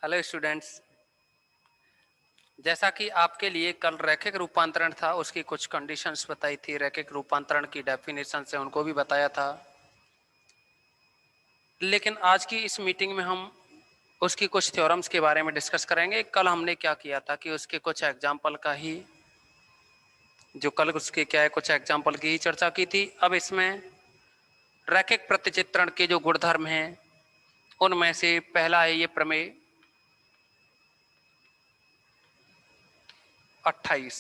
Hello students. जैसा कि आपके लिए कल रैखिक रूपांतरण था, उसकी कुछ कंडीशंस बताई थी, रैखिक रूपांतरण की डेफिनेशन से उनको भी बताया था। लेकिन आज की इस मीटिंग में हम उसकी कुछ थ्योरम्स के बारे में डिस्कस करेंगे। कल हमने क्या किया था कि उसके कुछ एग्जाम्पल का ही जो कल उसके क्या है कुछ एग्जाम्पल की ही चर्चा की थी। अब इसमें रैखिक प्रतिचित्रण के जो गुणधर्म हैं उनमें से पहला है ये प्रमेय 28।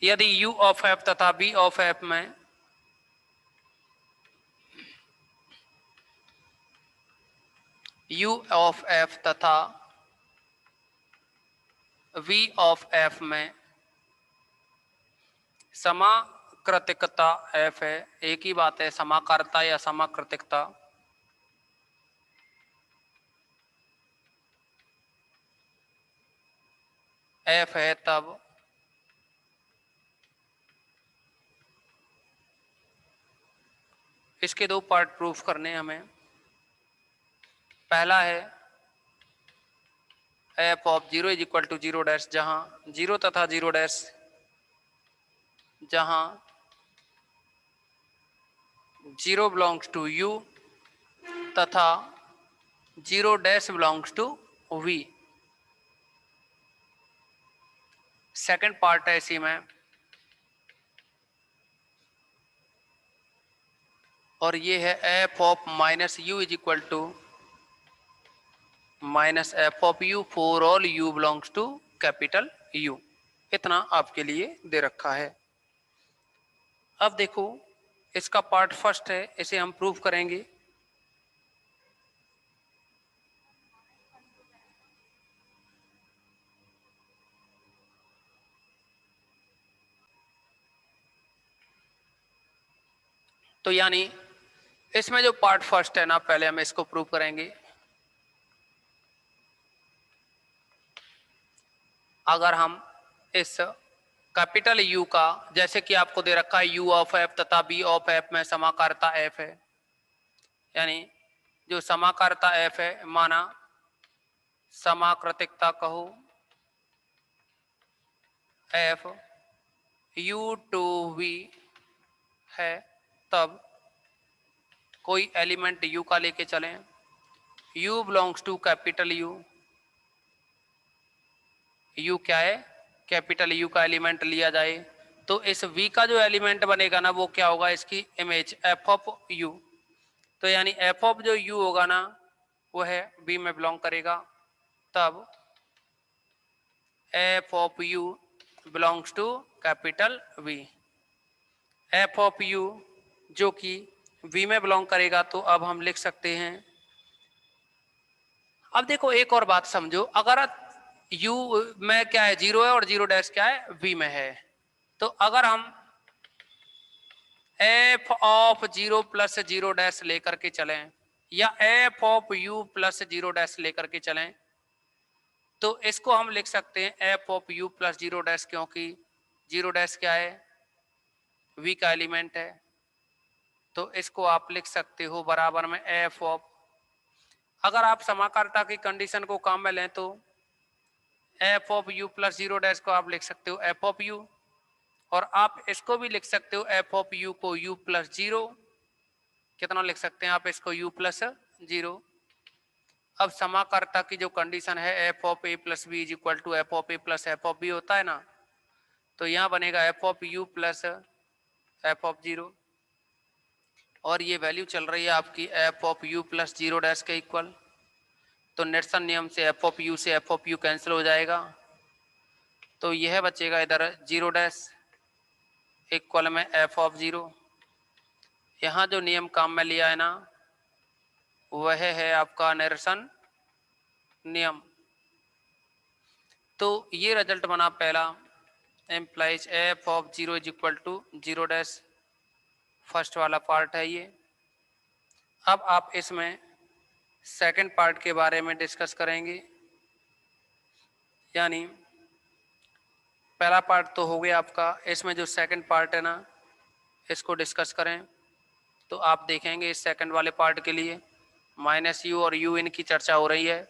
यदि u ऑफ f तथा b ऑफ f में u ऑफ f तथा v ऑफ f में समाकृतिकता f है। एक ही बात है, समाकारता या समाकृतिकता। f है तब इसके दो पार्ट प्रूफ करने हमें। पहला है f of 0 is equal to 0 dash, जहां 0 तथा 0 डैश, जहां 0 बिलोंग्स टू u तथा 0 dash belongs to v। Second part है इसी में, और ये है f of minus u is equal to minus F of U for all u belongs to capital U। इतना आपके लिए दे रखा है। अब देखो, इसका पार्ट फर्स्ट है, इसे हम प्रूव करेंगे। तो यानी इसमें जो पार्ट फर्स्ट है ना, पहले हम इसको प्रूव करेंगे। अगर हम इस कैपिटल U का, जैसे कि आपको दे रखा है u ऑफ f तथा b ऑफ f में समाकारता f है, यानी जो समाकारता f है, माना समाकृतिकता कहो f u टू v है, तब कोई एलिमेंट u का लेके चलें, u belongs to capital U। u क्या है, कैपिटल U का एलिमेंट लिया जाए, तो इस v का जो एलिमेंट बनेगा ना, वो क्या होगा, इसकी इमेज f ऑफ u। तो यानी f ऑफ जो u होगा ना, वो है v में बिलोंग करेगा। तब f of u belongs to capital V। f of u जो कि v में बिलोंग करेगा, तो अब हम लिख सकते हैं। अब देखो एक और बात समझो, अगर u में क्या है, 0 है, और 0 डैश क्या है, v में है। तो अगर हम f ऑफ 0 प्लस 0 डैश लेकर के चलें, या f of u plus 0 dash लेकर के चलें, तो इसको हम लिख सकते हैं f of u plus 0 dash, क्योंकि 0 डैश क्या है, v का एलिमेंट है। तो इसको आप लिख सकते हो बराबर में f ऑफ, अगर आप समाकारता की कंडीशन को काम में लें तो f of u plus 0 dash को आप लिख सकते हो f ऑफ u, और आप इसको भी लिख सकते हो f ऑफ u को u प्लस 0। कितना लिख सकते हैं आप इसको, u प्लस 0। अब समाकारता की जो कंडीशन है f of a plus B is equal to F of A plus F of B होता है ना, तो यहाँ बनेगा f of u plus F of 0, और ये वैल्यू चल रही है आपकी f of u plus 0 dash के इक्वल। तो नेल्सन नियम से f ऑफ u से f ऑफ u कैंसिल हो जाएगा, तो यह बचेगा इधर 0 डैश इक्वल में f ऑफ 0। यहाँ जो नियम काम में लिया है ना, वह है आपका नेल्सन नियम। तो ये रिजल्ट बना पहला, implies f of 0 is equal to 0 dash, first वाला पार्ट है ये। अब आप इसमें सेकंड पार्ट के बारे में डिस्कस करेंगे, यानी पहला पार्ट तो हो गया आपका, इसमें जो सेकंड पार्ट है ना, इसको डिस्कस करें। तो आप देखेंगे इस सेकंड वाले पार्ट के लिए माइनस u और u इनकी चर्चा हो रही है।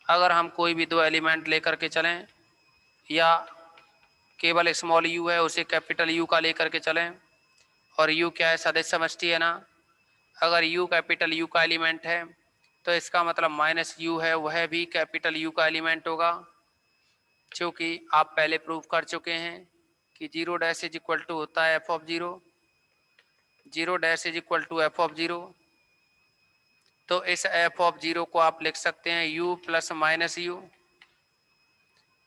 अगर हम कोई भी दो एलिमेंट लेकर के चलें या केवल स्मॉल यू है उसे कैपिटल यू का लेकर के चलें, और यू क्या है, सदिश समष्टि है ना। अगर यू कैपिटल यू का एलिमेंट है तो इसका मतलब माइनस यू है वह भी कैपिटल यू का एलिमेंट होगा, क्योंकि आप पहले प्रूव कर चुके हैं कि zero dash is equal to होता है F of zero, zero dash is equal to F of zero. तो इस एफ ऑफ जीरो को आप लिख सकते हैं यू प्लस माइनस यू,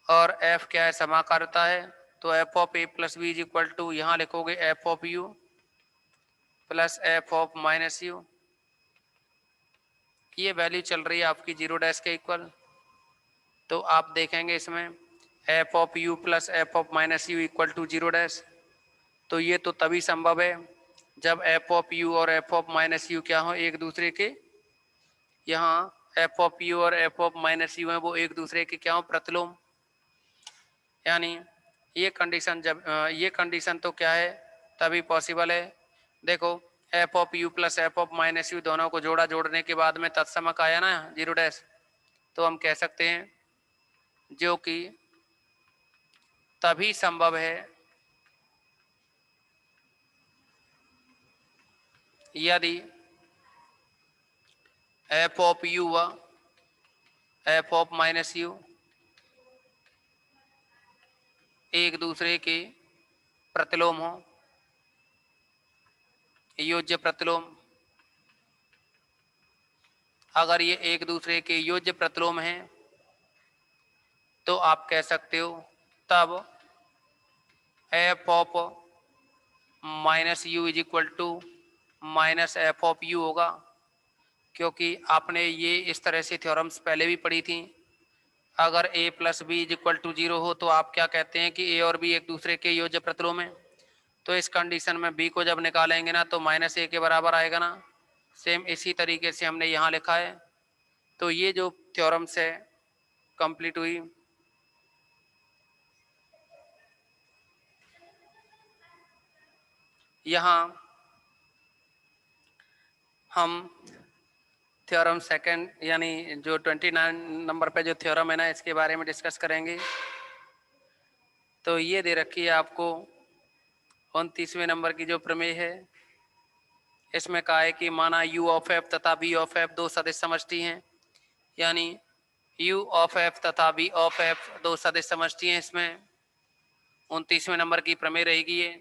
और एफ क्या है, समाकारता है, तो F of A plus B is equal to यहाँ लिखोगे F of U plus F of minus U. ये वैल्यू चल रही है आपकी जीरो डैश के इक्वल। तो आप देखेंगे इसमें F of U plus F of minus U equal to zero dash. तो ये तो तभी संभव है जब एफ ऑफ यू और एफ ऑफ माइनस यू क्या हो, एक दूसरे के, यहाँ एफ ऑफ यू और एफ ऑफ माइनस यू है वो एक दूसरे के क्या हो, प्रतिलोम। यानी ये कंडीशन जब ये कंडीशन तो क्या है, तभी पॉसिबल है। देखो F of U plus F of minus you दोनों को जोड़ा, जोड़ने के बाद में तत्समक आया ना जीरो डैश, तो हम कह सकते हैं जो कि तभी संभव है यदि एफ ऑफ यू व एफ ऑफ माइनस यू एक दूसरे के प्रतिलोम हो, योज्य प्रतिलोम। अगर ये एक दूसरे के योज्य प्रतिलोम हैं तो आप कह सकते हो तब F of minus U is equal to minus F of U होगा, क्योंकि आपने ये इस तरह से थ्योरम्स पहले भी पढ़ी थी। अगर a plus B is equal to zero हो तो आप क्या कहते हैं कि a और b एक दूसरे के योज्य प्रतिलोम हैं। तो इस कंडीशन में b को जब निकालेंगे ना तो माइनस ए के बराबर आएगा ना। सेम इसी तरीके से हमने यहाँ लिखा है। तो ये जो थ्योरम्स है कंप्लीट हुई। यहाँ हम थ्योरम सेकंड यानी जो 29 नंबर पे जो थ्योरम है ना इसके बारे में डिस्कस करेंगे। तो ये दे रखी है आपको 29वें नंबर की जो प्रमेय है। इसमें कहा है कि माना u ऑफ एफ तथा b ऑफ एफ दो सदिश समष्टि हैं, यानी u ऑफ एफ तथा b ऑफ एफ दो सदिश समष्टि हैं। इसमें 29वें नंबर की प्रमेय रहेगी ये।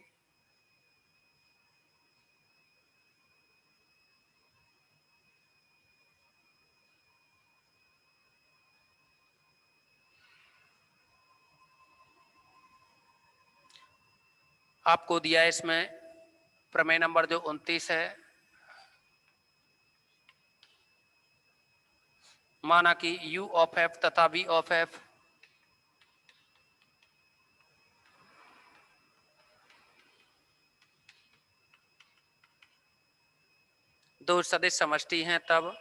आपको दिया है इसमें प्रमेय नंबर जो 29 है। माना कि u ऑफ एफ तथा b ऑफ एफ दो सदिश समष्टि हैं, तब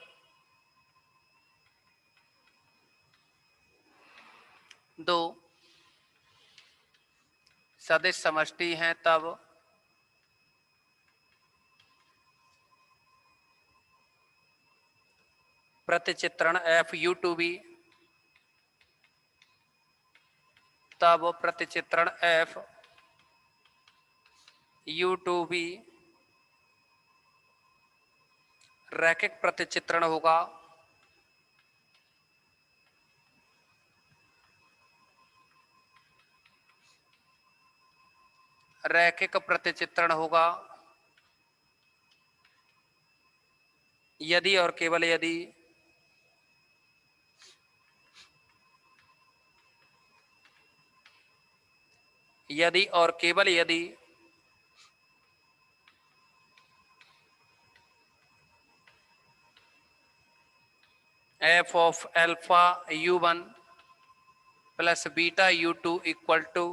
दो सदिश समष्टि हैं तब प्रतिचित्रण एफ यू टू बी, तब प्रतिचित्रण एफ यू टू बी रैखिक प्रतिचित्रण होगा। रैखिक प्रतिचित्रण होगा यदि और केवल यदि और केवल यदि f of alpha u1 plus beta u2 equal to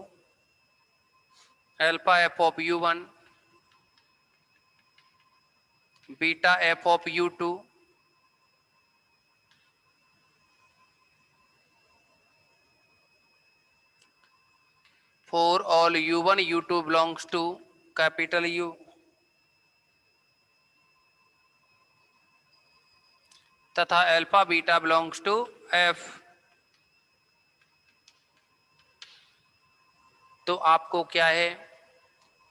alpha f of u1 beta F of u2 for all u1 u2 belongs to capital U तथा alpha beta belongs to f। तो आपको क्या है,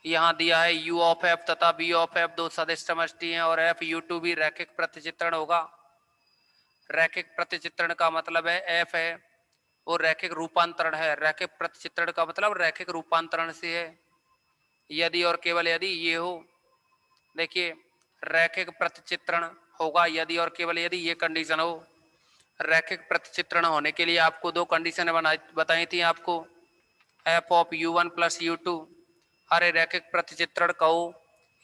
यहाँ दिया है u ऑफ f तथा b of f दो सदिश समष्टि हैं और f u2 भी रैखिक प्रतिचित्रण होगा। रैखिक प्रतिचित्रण का मतलब है f है वो रैखिक रूपांतरण है। रैखिक प्रतिचित्रण का मतलब रैखिक रूपांतरण से है। यदि और केवल यदि ये हो, देखिए रैखिक प्रतिचित्रण होगा यदि और केवल यदि ये कंडीशन हो। रैखिक प्रतिचित्रण होने के लिए आपको दो कंडीशन बताई थी आपको, f of u1 plus u2 अरे रैखिक प्रतिचित्रण कहो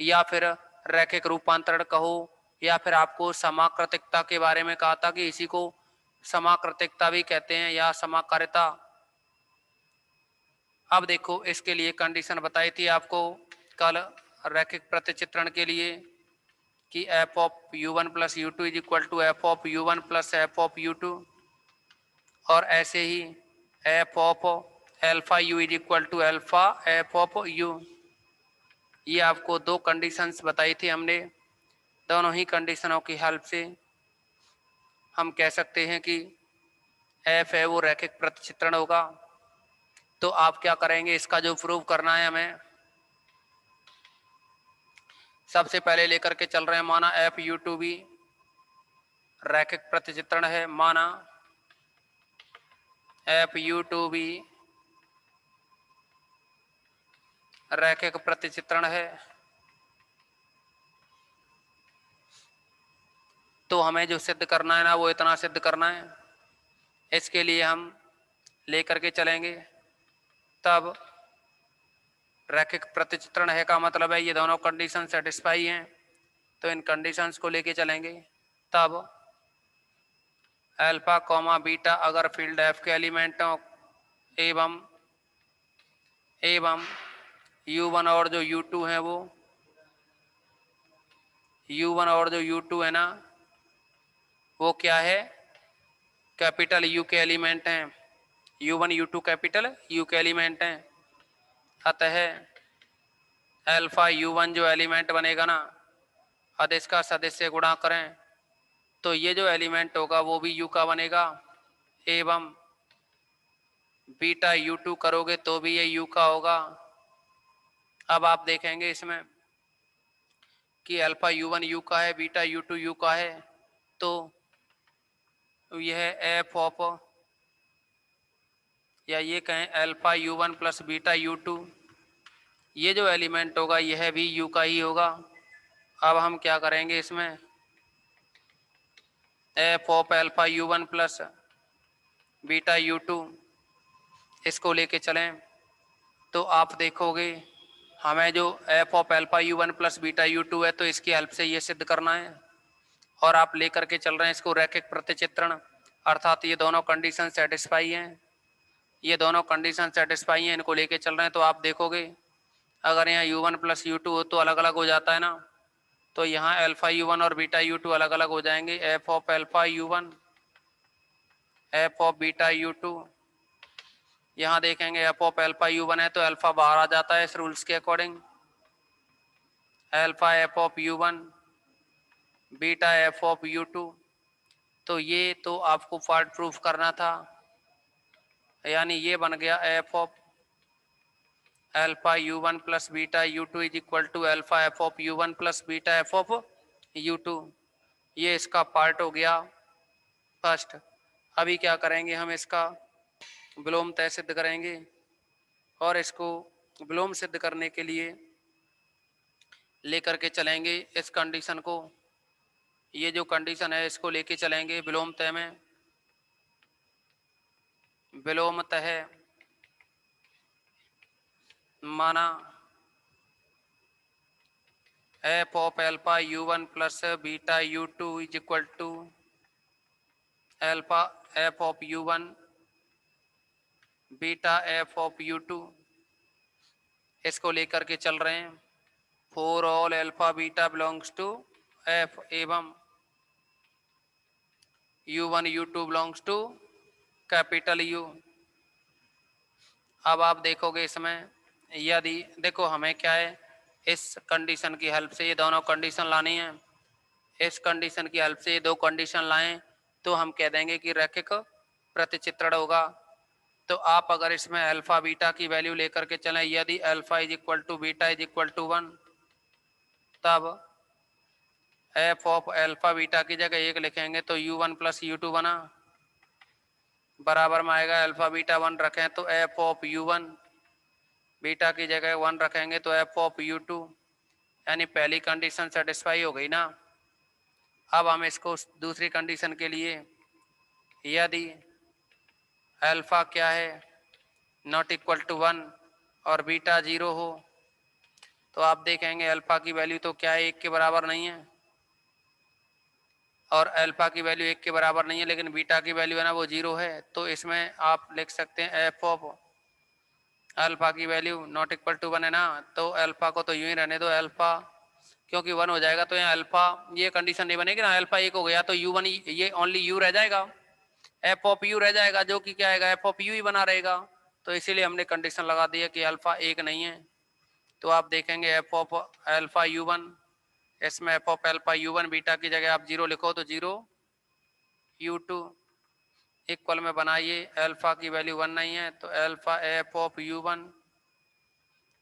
या फिर रैखिक रूपांतरण कहो या फिर आपको समाकृतिकता के बारे में कहा था कि इसी को समाकृतिकता भी कहते हैं या समाकारिता। अब देखो इसके लिए कंडीशन बताई थी आपको कल रैखिक प्रतिचित्रण के लिए कि f of u1 plus u2 is equal to F of u1 plus F of u2 और ऐसे ही f of alpha u is equal to alpha f of u। ये आपको दो कंडीशंस बताई थी हमने। दोनों ही कंडीशनों की हेल्प से हम कह सकते हैं कि f है वो रैखिक प्रतिचित्रण होगा। तो आप क्या करेंगे, इसका जो प्रूव करना है हमें, सबसे पहले लेकर के चल रहे हैं माना f u2 भी रैखिक प्रतिचित्रण है, माना f u2 भी रैखिक प्रतिचित्रण है। तो हमें जो सिद्ध करना है ना वो इतना सिद्ध करना है। इसके लिए हम लेकर के चलेंगे, तब रैखिक प्रतिचित्रण है का मतलब है ये दोनों कंडीशन सेटिस्फाई हैं। तो इन कंडीशंस को लेके चलेंगे, तब अल्फा कॉमा बीटा अगर फील्ड एफ के एलिमेंटों एवं u1 और जो u2 है वो u1 और जो u2 है ना वो क्या है, कैपिटल U के एलिमेंट हैं। u1 u2 कैपिटल U के एलिमेंट हैं। अतः अल्फा u1 जो एलिमेंट बनेगा ना अदिश का सदिश से गुणा करें तो ये जो एलिमेंट होगा वो भी U का बनेगा, एवं बीटा u2 करोगे तो भी ये U का होगा। अब आप देखेंगे इसमें कि अल्फा u1 U का है, बीटा u2 U का है, तो यह एफ ऑफ या ये कहें alpha u1 plus beta u2 ये जो एलिमेंट होगा यह भी U का ही होगा। अब हम क्या करेंगे, इसमें F of alpha u1 plus beta u2 इसको लेके चलें तो आप देखोगे हमें जो f of alpha u1 plus beta u2 है तो इसकी हेल्प से ये सिद्ध करना है। और आप लेकर के चल रहे हैं इसको रैखिक प्रतिचित्रण, अर्थात ये दोनों कंडीशन सेटिस्फाई हैं। ये दोनों कंडीशन सेटिस्फाई हैं, इनको लेके चल रहे हैं। तो आप देखोगे अगर यहाँ u1 प्लस u2 हो तो अलग अलग हो जाता है ना, तो यहाँ अल्फा u1 और बीटा u2 अलग अलग हो जाएंगे। F of alpha u1 F of beta u2, यहाँ देखेंगे एफ ऑफ अल्फा u1 है तो अल्फा बाहर आ जाता है इस रूल्स के according. Alpha F of u1 beta F of u2, तो ये तो आपको पार्ट प्रूफ करना था, यानी ये बन गया f of alpha u1 plus beta u2 is equal to alpha F of u1 plus beta F of u2। ये इसका पार्ट हो गया फर्स्ट। अभी क्या करेंगे, हम इसका विलोम तय सिद्ध करेंगे और इसको विलोम सिद्ध करने के लिए लेकर के चलेंगे इस कंडीशन को। ये जो कंडीशन है इसको लेके चलेंगे विलोम तय में। विलोम तय माना f of alpha u1 plus beta u2 is equal to alpha F of u1 beta F of u2, इसको लेकर के चल रहे हैं। For all alpha beta belongs to f एवं u1 u2 belongs to capital U। अब आप देखोगे इसमें यदि देखो हमें क्या है, इस कंडीशन की हेल्प से ये दोनों कंडीशन लानी है। इस कंडीशन की हेल्प से ये दो कंडीशन लाएं तो हम कह देंगे कि रैखिक प्रतिचित्रण होगा। तो आप अगर इसमें अल्फा बीटा की वैल्यू लेकर के चलें, यदि alpha is equal to beta is equal to 1, तब एफ ऑफ अल्फा बीटा की जगह 1 लिखेंगे तो u1 प्लस u2 बना, बराबर में आएगा अल्फा बीटा 1 रखें तो एफ ऑफ u1, बीटा की जगह 1 रखेंगे तो एफ ऑफ u2, यानी पहली कंडीशन सेटिस्फाई हो गई ना। अब हम इसको दूसरी कंडीशन के लिए, यदि अल्फा क्या है नॉट इक्वल टू 1 और बीटा 0 हो, तो आप देखेंगे अल्फा की वैल्यू तो क्या है 1 के बराबर नहीं है, और अल्फा की वैल्यू 1 के बराबर नहीं है, लेकिन बीटा की वैल्यू है ना वो 0 है। तो इसमें आप लिख सकते हैं एफ ऑफ अल्फा की वैल्यू नॉट इक्वल टू 1 है ना, तो अल्फा को तो यूं ही रहने दो, अल्फा क्योंकि 1 हो जाएगा तो यहाँ अल्फा ये कंडीशन नहीं बनेगी ना, अल्फा 1 हो गया तो u1 ये ओनली u रह जाएगा, एफ ऑफ यू रह जाएगा, जो कि क्या आएगा एफ ऑफ यू ही बना रहेगा। तो इसीलिए हमने कंडीशन लगा दी है कि अल्फा 1 नहीं है। तो आप देखेंगे एफ ऑफ अल्फा u1, इसमें F of alpha u1 beta की जगह आप 0 लिखो तो 0 u2 इक्वल में बनाइए, अल्फा की वैल्यू 1 नहीं है तो अल्फा एफ ऑफ u1,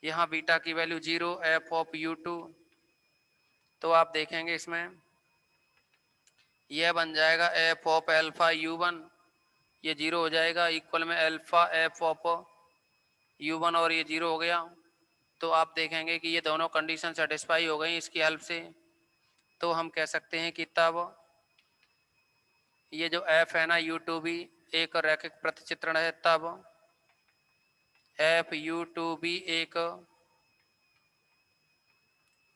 यहाँ बीटा की वैल्यू 0 एफ ऑफ u2। तो आप देखेंगे इसमें यह बन जाएगा एफ ऑफ अल्फा u1, ये 0 हो जाएगा, इक्वल में अल्फा एफ ऑफ u1 और ये 0 हो गया। तो आप देखेंगे कि ये दोनों कंडीशन सेटिस्फाई हो गई इसकी हेल्प से। तो हम कह सकते हैं कि तब ये जो f है ना u2 भी एक रैखिक प्रतिचित्रण है, तब f u2 भी एक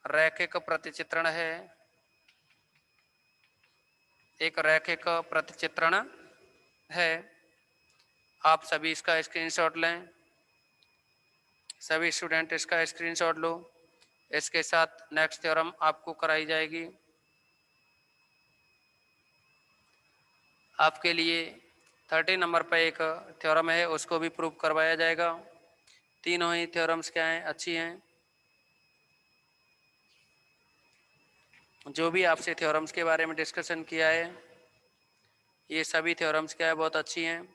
रैखिक प्रतिचित्रण है, एक रैखिक प्रतिचित्रण है। आप सभी इसका स्क्रीनशॉट लें, सभी स्टूडेंट इसका स्क्रीनशॉट लो। इसके साथ नेक्स्ट थ्योरम आपको कराई जाएगी। आपके लिए 30 नंबर पर एक थ्योरम है, उसको भी प्रूव करवाया जाएगा। तीनों ही थ्योरम्स क्या हैं, अच्छी हैं। जो भी आपसे थ्योरम्स के बारे में डिस्कशन किया है, ये सभी थ्योरम्स क्या है बहुत अच्छी हैं।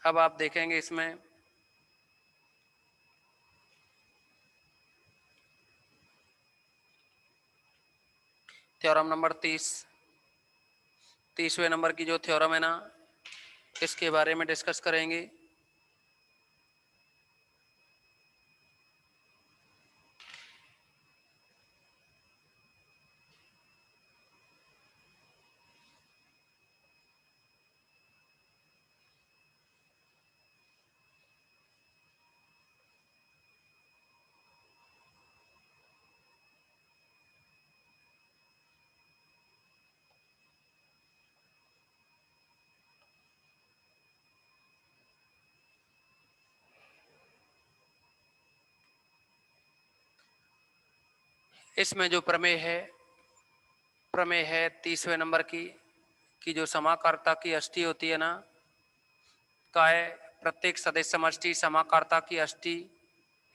अब आप देखेंगे इसमें थ्योरम नंबर 30वें नंबर की जो थ्योरम है ना, इसके बारे में डिस्कस करेंगे। इसमें जो प्रमेय है 30वें नंबर की जो समाकारता की अष्टी होती है ना, काय प्रत्येक सदस्य समष्टि समाकारता की अष्टी।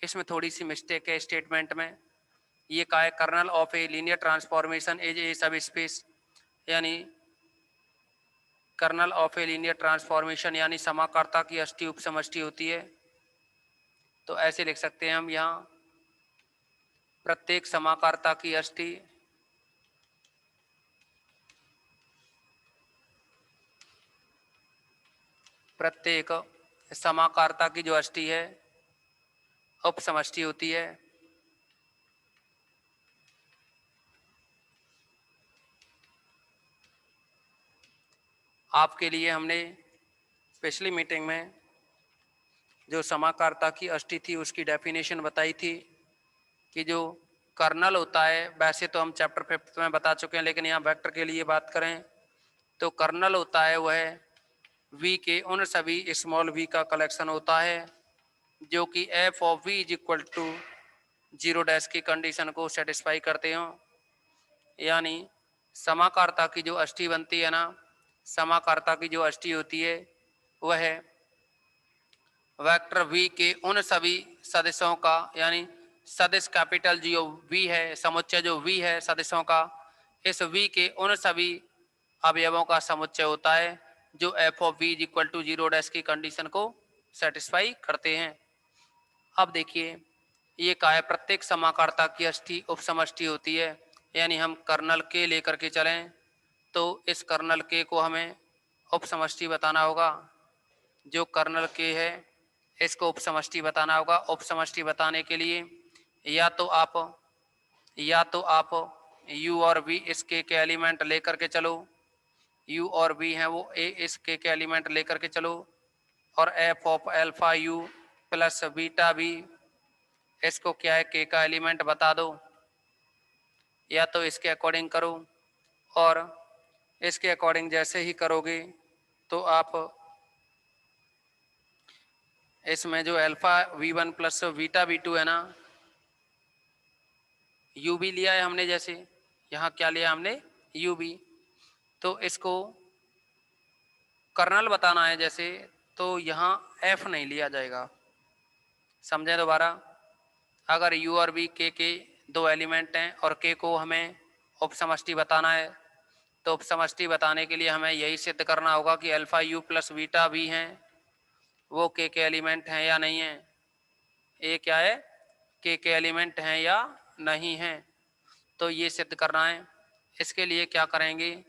इसमें थोड़ी सी मिस्टेक है स्टेटमेंट में। ये काय kernel of a linear transformation is a subspace, यानी kernel of a linear transformation यानी समाकारता की अष्टी उप समष्टि होती है। तो ऐसे लिख सकते हैं हम यहाँ प्रत्येक समाकारता की अष्टी प्रत्येक समाकारता की जो अष्टी है उप समष्टि होती है। आपके लिए हमने पिछली मीटिंग में जो समाकारता की अष्टी थी उसकी डेफिनेशन बताई थी कि जो कर्नल होता है, वैसे तो हम चैप्टर 5 में बता चुके हैं, लेकिन यहाँ वेक्टर के लिए बात करें तो कर्नल होता है वह v के उन सभी स्मॉल v का कलेक्शन होता है जो कि f of v is equal to 0 की कंडीशन को सेटिस्फाई करते हो। यानी समाकारता की जो अष्टी बनती है ना, समाकारता की जो अष्टी होती है वह वेक्टर v के उन सभी सदस्यों का, यानी सदिश कैपिटल जो v है, समुच्चय जो v है सदस्यों का, इस v के उन सभी अवयवों का समुच्चय होता है जो f of v is equal to zero dash की कंडीशन को सेटिस्फाई करते हैं। अब देखिए ये क्या है, प्रत्येक समाकर्ता की अष्टी उपसमष्टि होती है, यानी हम कर्नल के लेकर के चलें तो इस कर्नल के को हमें उपसमष्टि बताना होगा। जो कर्नल के है इसको उपसमष्टि बताना होगा। उपसमष्टि बताने के लिए या तो आप u और v इसके के एलिमेंट लेकर के चलो, u और v हैं वो a इसके के एलिमेंट लेकर के चलो, और f of alpha u plus beta v इसको क्या है k का एलिमेंट बता दो, या तो इसके अकॉर्डिंग करो। और इसके अकॉर्डिंग जैसे ही करोगे तो आप इसमें जो alpha v1 plus beta v2 है ना, u भी लिया है हमने, जैसे यहाँ क्या लिया हमने u भी, तो इसको कर्नल बताना है जैसे, तो यहाँ f नहीं लिया जाएगा। समझें दोबारा, अगर u और v के दो एलिमेंट हैं और k को हमें उपसमष्टि बताना है तो उपसमष्टि बताने के लिए हमें यही सिद्ध करना होगा कि alpha u plus beta v हैं वो k के एलिमेंट हैं या नहीं हैं। ये क्या है, k के एलिमेंट हैं या नहीं हैं, तो ये सिद्ध करना है। इसके लिए क्या करेंगे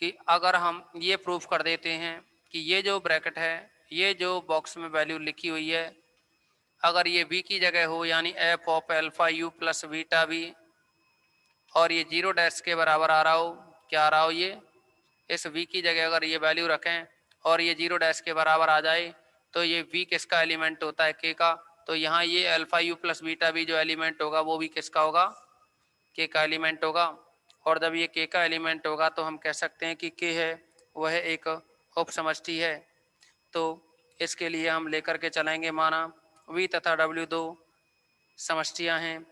कि अगर हम ये प्रूफ कर देते हैं कि ये जो ब्रैकेट है, ये जो बॉक्स में वैल्यू लिखी हुई है, अगर ये v की जगह हो यानी f of alpha u plus beta v, और ये जीरो डैश के बराबर आ रहा हो, क्या आ रहा हो, ये इस v की जगह अगर ये वैल्यू रखें और ये जीरो डैश के बराबर आ जाए तो ये v किसका एलिमेंट होता है, k का। तो यहाँ ये alpha u plus beta v जो एलिमेंट होगा वो भी किसका होगा, k का एलिमेंट होगा। और जब ये k का एलिमेंट होगा तो हम कह सकते हैं कि k है वह एक उपसमष्टि है। तो इसके लिए हम लेकर के चलेंगे, माना v तथा w दो समष्टियां हैं,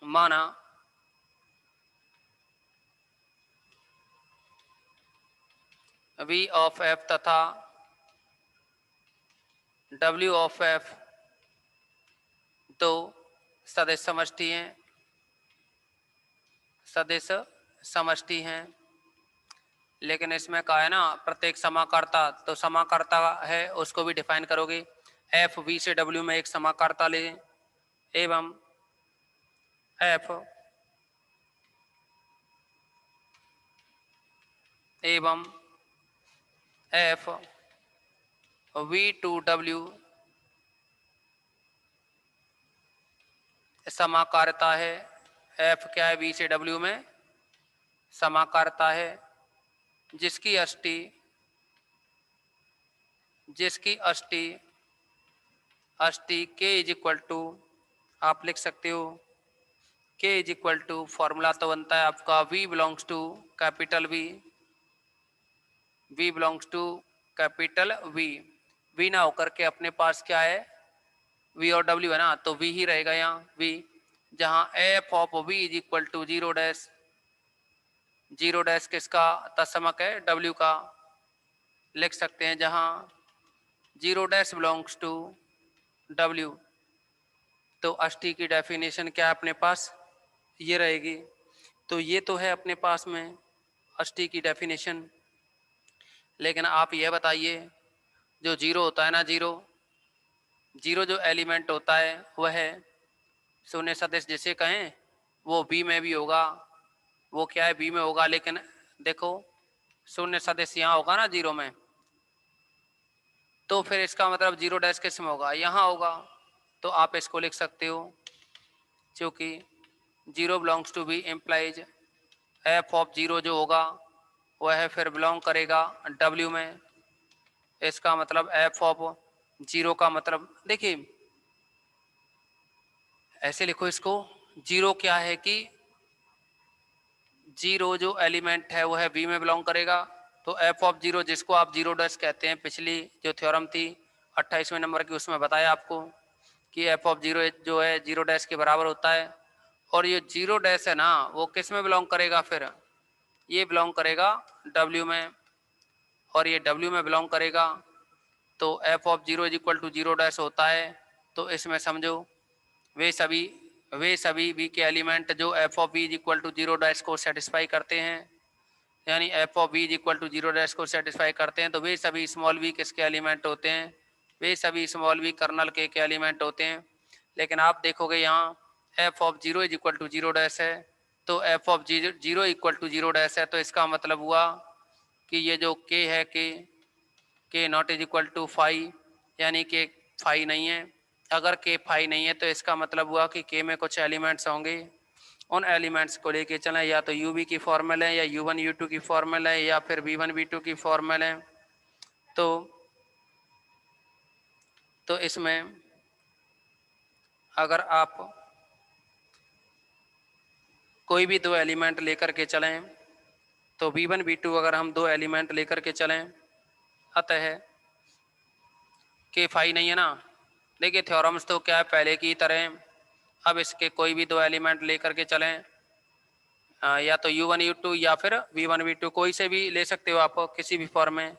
माना v ऑफ f तथा w ऑफ f दो सदिश समष्टि हैं, सदिश समष्टि हैं। लेकिन इसमें क्या है ना, प्रत्येक समाकर्ता, तो समाकर्ता है उसको भी डिफाइन करोगे। एफ वी से डब्ल्यू में एक समाकर्ता ले, एवं एफ एवं एफ वी टू डब्ल्यू समाकारिता है। एफ क्या है, वी से डब्ल्यू में समाकारिता है, जिसकी अष्टी के इज इक्वल टू, आप लिख सकते हो के इज इक्वल टू, फॉर्मूला तो बनता है आपका v belongs to capital v belongs to capital v ना होकर के अपने पास क्या है v और w है ना, तो v ही रहेगा यहाँ v, जहाँ f of v is equal to zero dash किसका तत्समक है, w का। लिख सकते हैं जहाँ zero dash belongs to w, तो अष्टी की डेफिनेशन क्या है अपने पास, ये रहेगी। तो ये तो है अपने पास में अष्टी की डेफिनेशन। लेकिन आप ये बताइए, जो जीरो होता है ना, जीरो जो एलिमेंट होता है वह है शून्य सदिश जिसे कहें, वो बी में भी होगा, वो क्या है बी में होगा। लेकिन देखो शून्य सदिश यहाँ होगा ना जीरो में, तो फिर इसका मतलब जीरो डैश किस में होगा, यहाँ होगा। तो आप इसको लिख सकते हो, क्योंकि zero belongs to b implies f of zero जो होगा वह फिर बिलोंग करेगा डब्ल्यू में। इसका मतलब एफ ऑफ जीरो का मतलब, देखिए ऐसे लिखो इसको, जीरो क्या है कि जीरो जो एलिमेंट है वह बी में बिलोंग करेगा। तो एफ ऑफ जीरो जिसको आप जीरो डैश कहते हैं, पिछली जो थ्योरम थी 28वें नंबर की उसमें बताया आपको कि एफ ऑफ जीरो जो है जीरो डैश के बराबर होता है। और ये जीरो डैश है ना वो किस में बिलोंग करेगा, फिर ये बिलोंग करेगा डब्ल्यू में, और ये डब्ल्यू में बिलोंग करेगा। तो F of zero is equal to zero dash होता है। तो इसमें समझो वे सभी बी के एलिमेंट जो f of b is equal to zero dash को सेटिस्फाई करते हैं, यानी F of v is equal to zero dash को सेटिस्फाई करते हैं, तो वे सभी स्मॉल वी किसके एलिमेंट होते हैं, वे सभी स्मॉल वी कर्नल के एलिमेंट होते हैं। लेकिन आप देखोगे यहाँ F of zero is equal to zero dash है, तो F of zero equal to zero dash है, तो इसका मतलब हुआ कि ये जो के है के not is equal to phi, यानी कि फाई नहीं है। अगर के फाई नहीं है तो इसका मतलब हुआ कि के में कुछ एलिमेंट्स होंगे, उन एलिमेंट्स को लेके चलें, या तो यू वी की फॉर्मल है, या यू वन यू टू की फॉर्मल है, या फिर वी वन वी टू की फॉर्मल है। तो इसमें अगर आप कोई भी दो एलिमेंट लेकर के चलें, तो वी वन वी टू अगर हम दो एलिमेंट लेकर के चलें, अतः के फाई नहीं है ना। देखिए थ्योरम्स तो क्या है पहले की तरह, अब इसके कोई भी दो एलिमेंट लेकर के चलें, या तो यू वन यू टू या फिर वी वन वी टू, कोई से भी ले सकते हो आप किसी भी फॉर्म में।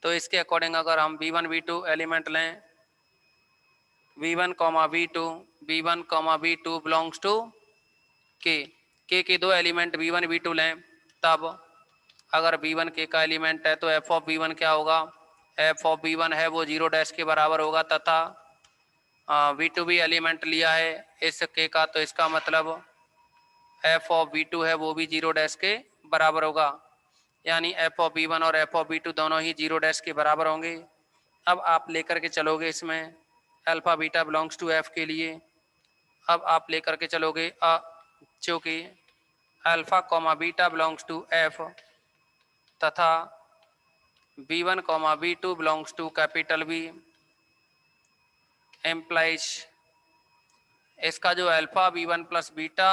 तो इसके अकॉर्डिंग अगर हम v one v two element लें, v one comma v two, v one comma v two belongs to के दो element v one v two लें, तब अगर वी वन के का एलिमेंट है तो एफ ऑफ वी वन क्या होगा, एफ ऑफ वी वन है वो जीरो डैश के बराबर होगा, तथा वी टू भी एलिमेंट लिया है इस के का, तो इसका मतलब एफ ऑफ वी टू है वो भी जीरो डैश के बराबर होगा। यानी एफ ऑफ वी वन और एफ ऑफ वी टू दोनों ही जीरो डैश के बराबर होंगे। अब आप लेकर के चलोगे इसमें alpha beta belongs to F के लिए, अब आप लेकर के चलोगे चूँकि alpha comma beta belongs to F तथा B one comma B two belongs to capital B, implies इसका जो alpha B one plus beta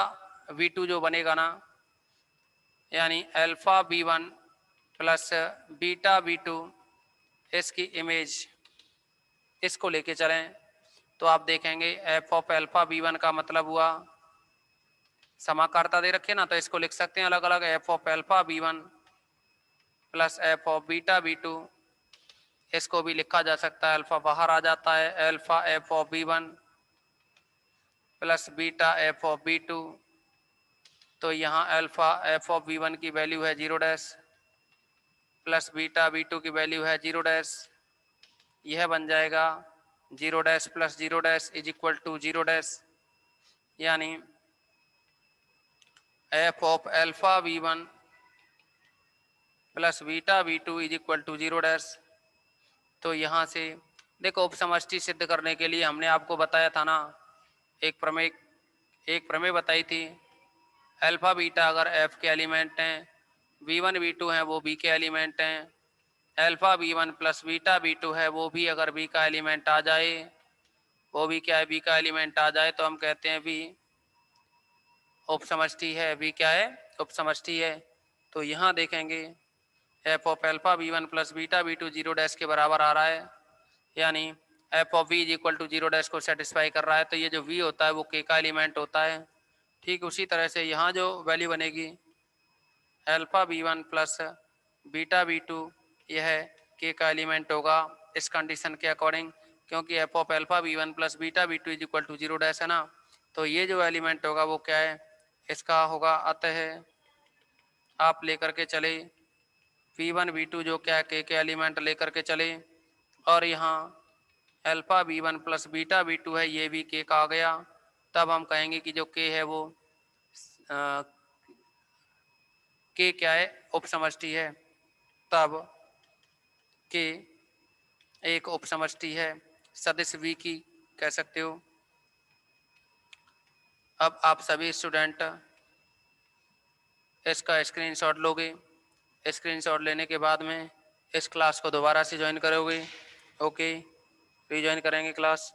v two जो बनेगा ना, यानी alpha B one plus beta B two, इसकी इमेज इसको लेके चलें, तो आप देखेंगे F of alpha B one का मतलब हुआ, समाकारता दे रखे ना, तो इसको लिख सकते हैं अलग अलग, f of alpha B one plus F of beta B two, इसको भी लिखा जा सकता है, अल्फा बाहर आ जाता है, alpha F of B one plus beta F of B two, तो यहाँ alpha F of B one की वैल्यू है zero dash plus beta B two की वैल्यू है जीरो डैश, यह बन जाएगा zero dash plus zero dash is equal to zero dash, यानी F of alpha B one plus beta B two is equal to zero dash. तो यहाँ से देखो उपसमष्टि सिद्ध करने के लिए हमने आपको बताया था ना, एक प्रमेय बताई थी, अल्फा बीटा अगर एफ के एलिमेंट हैं, वी वन वी टू हैं वो बी के एलिमेंट हैं, alpha B one plus beta B two है वो भी अगर बी का एलिमेंट आ जाए, वो भी क्या है बी का एलिमेंट आ जाए, तो हम कहते हैं बी उपसमष्टि है, बी क्या है उपसमष्टि है। तो यहाँ देखेंगे F of alpha B one plus beta B two zero dash के बराबर आ रहा है, यानी F of v is equal to zero dash को सेटिस्फाई कर रहा है, तो ये जो वी होता है वो के का एलिमेंट होता है। ठीक उसी तरह से यहाँ जो वैल्यू बनेगी alpha B one plus beta B two, यह के का एलिमेंट होगा इस कंडीशन के अकॉर्डिंग, क्योंकि f of alpha B one plus beta B two is equal to zero dash है ना, तो ये जो एलिमेंट होगा वो क्या है इसका होगा। अतः आप लेकर के चले वी वन वी टू जो क्या के एलिमेंट लेकर के चले, और यहाँ alpha B one plus beta B two है ये भी के का आ गया, तब हम कहेंगे कि जो के है वो के क्या है उपसमष्टि है, तब के एक उपसमष्टि है सदिश वी की कह सकते हो। अब आप सभी स्टूडेंट इसका स्क्रीनशॉट लोगे, स्क्रीनशॉट लेने के बाद में इस क्लास को दोबारा से ज्वाइन करोगे, ओके, रीज्वाइन करेंगे क्लास।